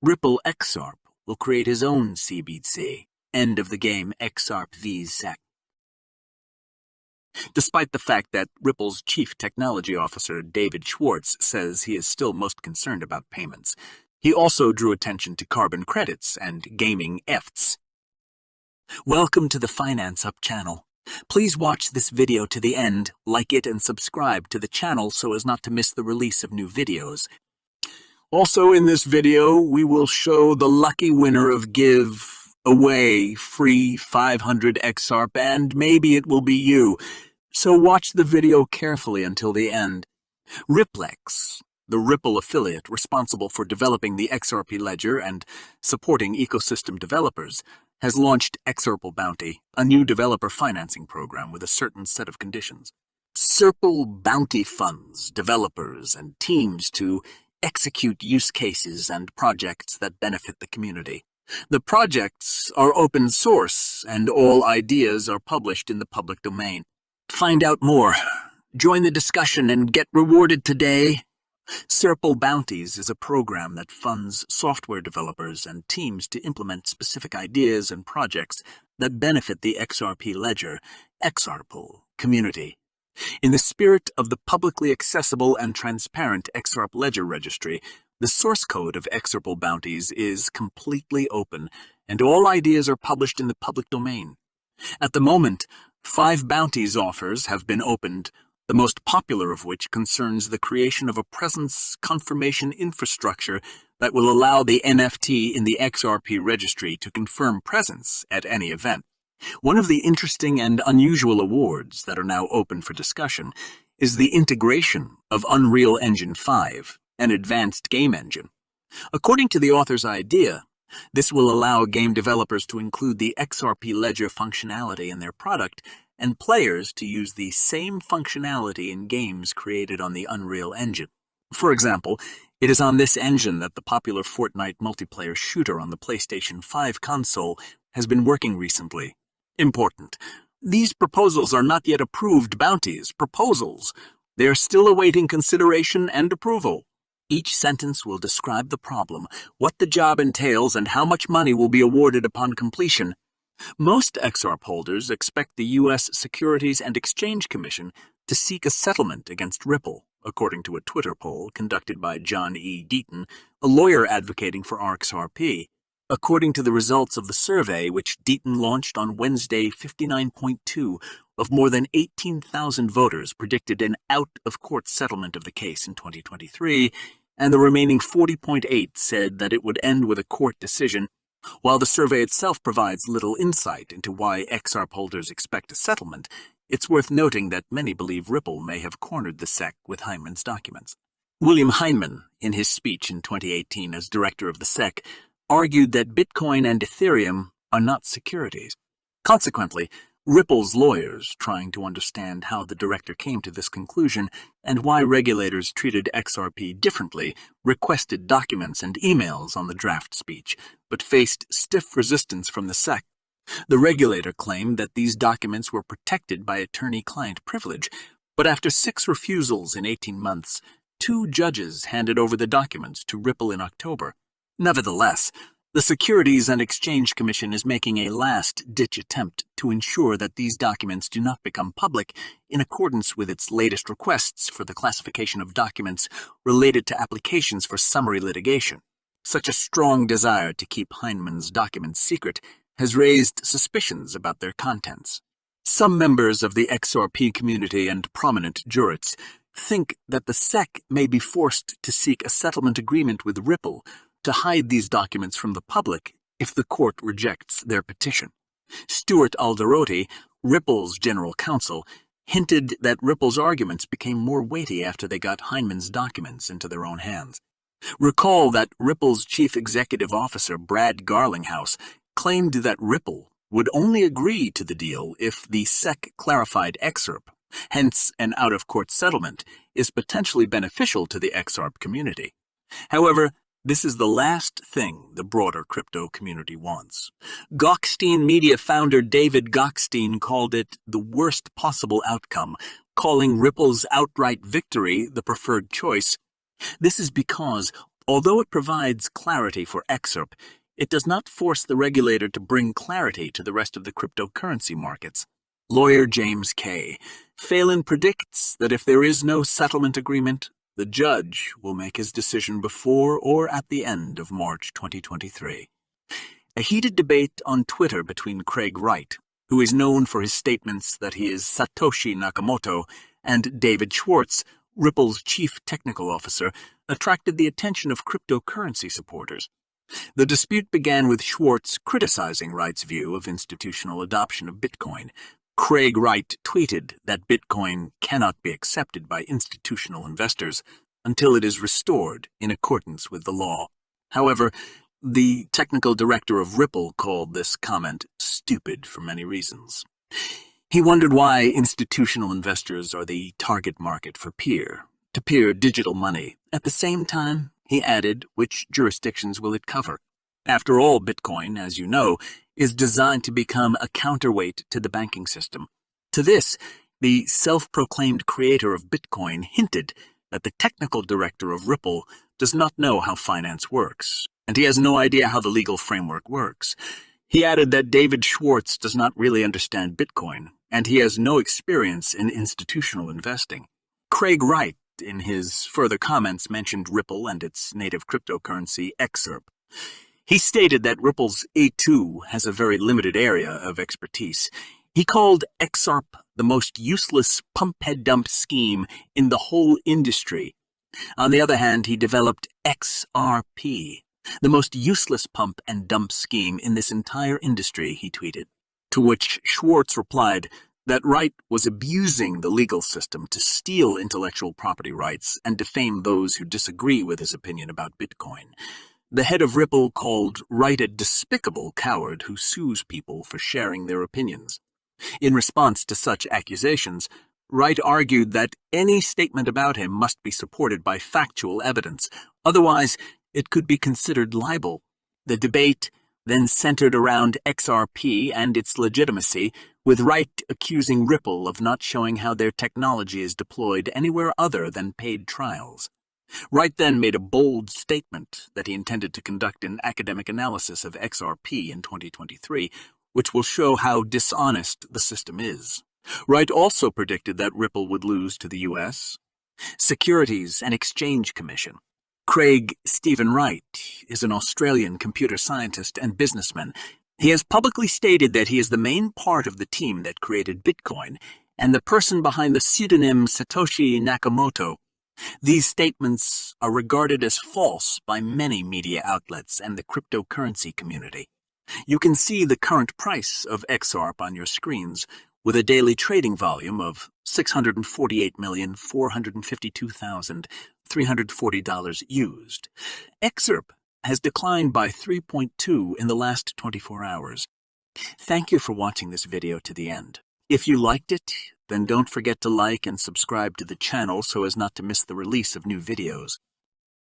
Ripple XRP will create his own CBDC. End of the game XRP vs SEC. Despite the fact that Ripple's Chief Technology Officer, David Schwartz, says he is still most concerned about payments, he also drew attention to carbon credits and gaming EFTs. Welcome to the Finance Up channel. Please watch this video to the end, like it and subscribe to the channel so as not to miss the release of new videos. Also in this video, we will show the lucky winner of Give Away Free 500 XRP, and maybe it will be you. So watch the video carefully until the end. Ripplex, the Ripple affiliate responsible for developing the XRP ledger and supporting ecosystem developers, has launched XRP Bounty, a new developer financing program with a certain set of conditions. XRP Bounty funds developers and teams to execute use cases and projects that benefit the community. The projects are open source, and all ideas are published in the public domain. Find out more, join the discussion, and get rewarded today. XRP Bounties is a program that funds software developers and teams to implement specific ideas and projects that benefit the XRP ledger, XRP community. In the spirit of the publicly accessible and transparent XRP ledger registry, the source code of XRP Bounties is completely open, and all ideas are published in the public domain. At the moment, 5 bounties offers have been opened, the most popular of which concerns the creation of a presence confirmation infrastructure that will allow the NFT in the XRP registry to confirm presence at any event. One of the interesting and unusual awards that are now open for discussion is the integration of Unreal Engine 5, an advanced game engine. According to the author's idea, this will allow game developers to include the XRP ledger functionality in their product and players to use the same functionality in games created on the Unreal Engine. For example, it is on this engine that the popular Fortnite multiplayer shooter on the PlayStation 5 console has been working recently. Important. These proposals are not yet approved bounties, proposals. They are still awaiting consideration and approval. Each sentence will describe the problem, what the job entails, and how much money will be awarded upon completion. Most XRP holders expect the U.S. Securities and Exchange Commission to seek a settlement against Ripple, according to a Twitter poll conducted by John E. Deaton, a lawyer advocating for XRP. According to the results of the survey, which Deaton launched on Wednesday, 59.2 of more than 18,000 voters predicted an out-of-court settlement of the case in 2023, and the remaining 40.8 said that it would end with a court decision. While the survey itself provides little insight into why XRP holders expect a settlement, it's worth noting that many believe Ripple may have cornered the SEC with Heineman's documents. William Heineman, in his speech in 2018 as director of the SEC, argued that Bitcoin and Ethereum are not securities. Consequently, Ripple's lawyers, trying to understand how the director came to this conclusion and why regulators treated XRP differently, requested documents and emails on the draft speech, but faced stiff resistance from the SEC. The regulator claimed that these documents were protected by attorney-client privilege, but after 6 refusals in 18 months, 2 judges handed over the documents to Ripple in October. Nevertheless, the Securities and Exchange Commission is making a last-ditch attempt to ensure that these documents do not become public in accordance with its latest requests for the classification of documents related to applications for summary litigation. Such a strong desire to keep Heineman's documents secret has raised suspicions about their contents. Some members of the XRP community and prominent jurists think that the SEC may be forced to seek a settlement agreement with Ripple to hide these documents from the public if the court rejects their petition. Stuart Alderoty, Ripple's general counsel, hinted that Ripple's arguments became more weighty after they got Heineman's documents into their own hands. Recall that Ripple's chief executive officer, Brad Garlinghouse, claimed that Ripple would only agree to the deal if the SEC clarified XRP. Hence, an out-of-court settlement is potentially beneficial to the XRP community. However, this is the last thing the broader crypto community wants. Gokhstein Media founder David Gokhstein called it the worst possible outcome, calling Ripple's outright victory the preferred choice. This is because Although it provides clarity for XRP, it does not force the regulator to bring clarity to the rest of the cryptocurrency markets. Lawyer James K. Phelan predicts that if there is no settlement agreement, the judge will make his decision before or at the end of March 2023. A heated debate on Twitter between Craig Wright, who is known for his statements that he is Satoshi Nakamoto, and David Schwartz, Ripple's chief technical officer, attracted the attention of cryptocurrency supporters. The dispute began with Schwartz criticizing Wright's view of institutional adoption of Bitcoin. Craig Wright tweeted that Bitcoin cannot be accepted by institutional investors until it is restored in accordance with the law. However, the technical director of Ripple called this comment stupid for many reasons. He wondered why institutional investors are the target market for peer-to-peer digital money. At the same time, he added, which jurisdictions will it cover? After all, Bitcoin, as you know, is designed to become a counterweight to the banking system. To this, the self-proclaimed creator of Bitcoin hinted that the technical director of Ripple does not know how finance works, and he has no idea how the legal framework works. He added that David Schwartz does not really understand Bitcoin, and he has no experience in institutional investing. Craig Wright, in his further comments, mentioned Ripple and its native cryptocurrency, XRP. He stated that Ripple's A2 has a very limited area of expertise. He called XRP the most useless pump-head-dump scheme in the whole industry. On the other hand, he developed XRP, the most useless pump-and-dump scheme in this entire industry, he tweeted. To which Schwartz replied that Wright was abusing the legal system to steal intellectual property rights and defame those who disagree with his opinion about Bitcoin. The head of Ripple called Wright a despicable coward who sues people for sharing their opinions. In response to such accusations, Wright argued that any statement about him must be supported by factual evidence, otherwise it could be considered libel. The debate then centered around XRP and its legitimacy, with Wright accusing Ripple of not showing how their technology is deployed anywhere other than paid trials. Wright then made a bold statement that he intended to conduct an academic analysis of XRP in 2023, which will show how dishonest the system is. Wright also predicted that Ripple would lose to the U.S. Securities and Exchange Commission. Craig Stephen Wright is an Australian computer scientist and businessman. He has publicly stated that he is the main part of the team that created Bitcoin and the person behind the pseudonym Satoshi Nakamoto. These statements are regarded as false by many media outlets and the cryptocurrency community. You can see the current price of XRP on your screens, with a daily trading volume of $648,452,340 used. XRP has declined by 3.2 in the last 24 hours. Thank you for watching this video to the end. If you liked it, then don't forget to like and subscribe to the channel so as not to miss the release of new videos.